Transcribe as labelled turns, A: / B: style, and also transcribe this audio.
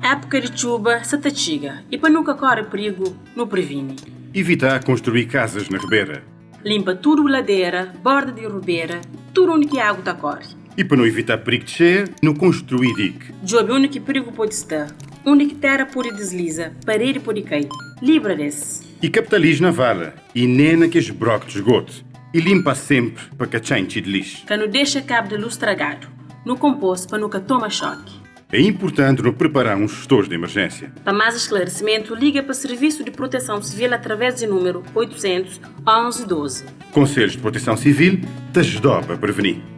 A: Época de chuva, se te chega. E para nunca corre perigo, não previne.
B: Evitar construir casas na ribeira.
A: Limpa tudo ladeira, borda de ribeira, tudo onde que a água tá corre.
B: E para não evitar perigo de cheia, não construir dique.
A: Jobe onde que perigo pode estar. Onde que terra pode desliza, parede pode cair. Livra desse.
B: E capitalize na vala. E nena que esbroque de esgoto. E limpa sempre para que a change de lixo.
A: Que não deixa cabo de luz estragado. No composto para nunca toma choque.
B: É importante não preparar uns gestores de emergência.
A: Para mais esclarecimento, liga para o Serviço de Proteção Civil através do número 800 11 12.
B: Conselhos de Proteção Civil te ajudam a prevenir.